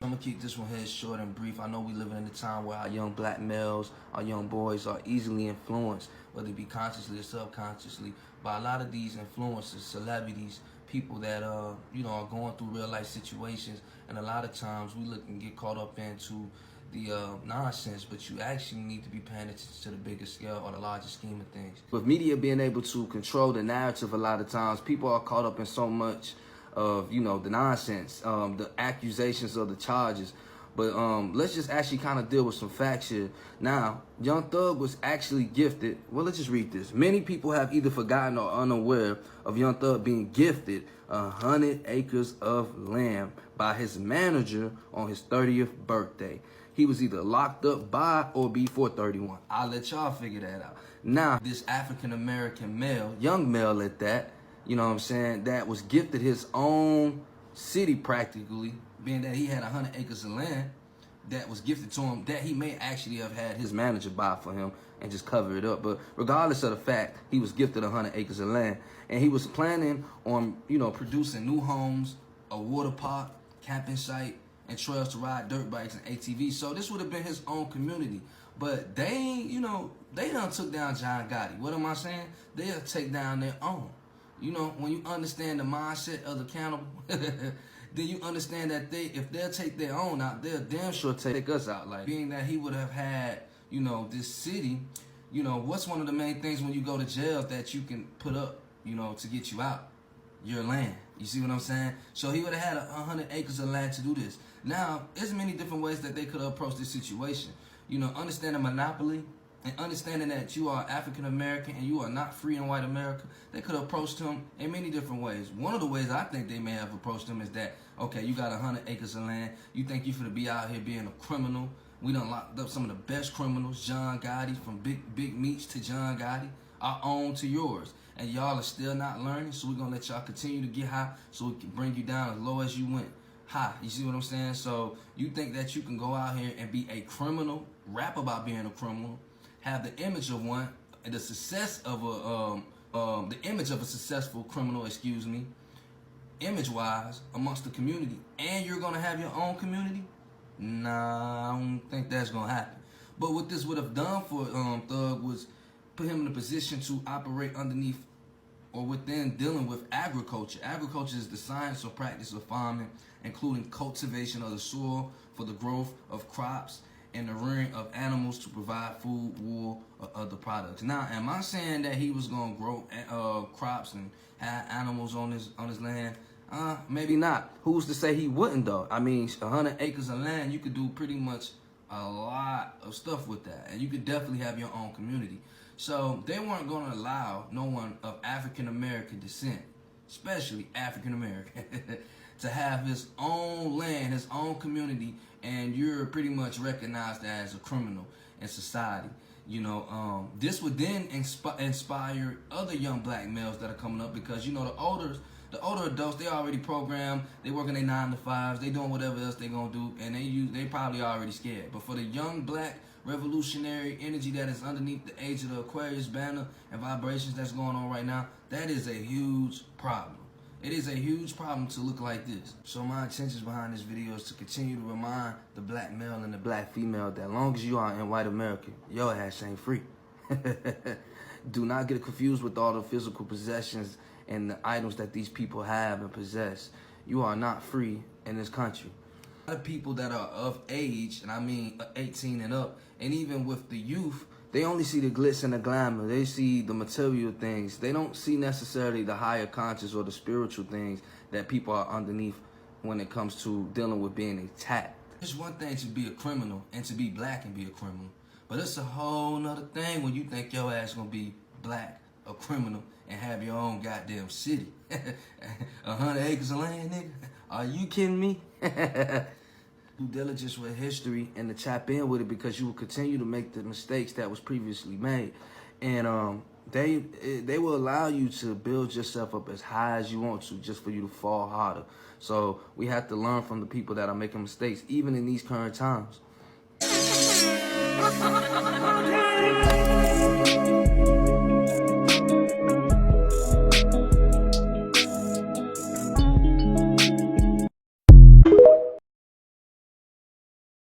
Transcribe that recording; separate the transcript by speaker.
Speaker 1: I'm gonna keep this one here short and brief. I know we living in a time where our young black males, our young boys are easily influenced, whether it be consciously or subconsciously, by a lot of these influencers, celebrities, people that are going through real life situations, and a lot of times we look and get caught up into the nonsense, but you actually need to be paying attention to the bigger scale or the larger scheme of things. With media being able to control the narrative a lot of times, people are caught up in so much of, the nonsense, the accusations of the charges. But let's just actually kind of deal with some facts here. Now, Young Thug was actually gifted. Well, let's just read this. Many people have either forgotten or unaware of Young Thug being gifted 100 acres of land by his manager on his 30th birthday. He was either locked up by or before 31. I'll let y'all figure that out. Now, this African-American male, young male at that, that was gifted his own city practically, being that he had 100 acres of land that was gifted to him that he may actually have had his manager buy for him and just cover it up. But regardless of the fact, he was gifted 100 acres of land, and he was planning on, producing new homes, a water park, camping site, and trails to ride dirt bikes and ATVs. So this would have been his own community. But they done took down John Gotti. What am I saying? They'll take down their own. When you understand the mindset of the cannibal, then you understand that if they'll take their own out, they'll damn sure take us out. Like, being that he would have had, this city, what's one of the main things when you go to jail that you can put up, to get you out? Your land. You see what I'm saying? So he would have had 100 acres of land to do this. Now, there's many different ways that they could have approached this situation. Understanding monopoly and understanding that you are African American and you are not free in white America, they could have approached him in many different ways. One of the ways I think they may have approached him is that, okay, you got 100 acres of land. You think you finna be out here being a criminal. We done locked up some of the best criminals, John Gotti, from Big Meats to John Gotti, our own to yours. And y'all are still not learning, so we're gonna let y'all continue to get high so we can bring you down as low as you went high. You see what I'm saying? So you think that you can go out here and be a criminal, rap about being a criminal, have the image of one, the success of the image of a successful criminal, image-wise amongst the community, and you're gonna have your own community? Nah, I don't think that's gonna happen. But what this would have done for Thug was put him in a position to operate underneath or within dealing with agriculture. Agriculture is the science or practice of farming, including cultivation of the soil for the growth of crops and the rearing of animals to provide food, wool, or other products. Now, am I saying that he was gonna grow crops and have animals on his land? Maybe not. Who's to say he wouldn't though? I mean, 100 acres of land, you could do pretty much a lot of stuff with that, and you could definitely have your own community. So they weren't gonna allow no one of African American descent, especially African American, to have his own land, his own community, and you're pretty much recognized as a criminal in society. This would then inspire other young black males that are coming up, because the older adults, they already programmed, they working their 9 to 5s, they doing whatever else they gonna do, and they probably already scared. But for the young black revolutionary energy that is underneath the age of the Aquarius banner and vibrations that's going on right now, that is a huge problem. It is a huge problem to look like this. So my intentions behind this video is to continue to remind the black male and the black female that long as you are in white America, your ass ain't free. Do not get confused with all the physical possessions and the items that these people have and possess. You are not free in this country. A lot of people that are of age, and I mean 18 and up, and even with the youth, they only see the glitz and the glamour. They see the material things. They don't see necessarily the higher conscious or the spiritual things that people are underneath when it comes to dealing with being attacked. It's one thing to be a criminal and to be black and be a criminal, but it's a whole nother thing when you think your ass gonna be black, a criminal, and have your own goddamn city. 100 acres of land, nigga? Are you kidding me? Due diligence with history and to tap in with it, because you will continue to make the mistakes that was previously made, and they will allow you to build yourself up as high as you want to, just for you to fall harder. So we have to learn from the people that are making mistakes, even in these current times.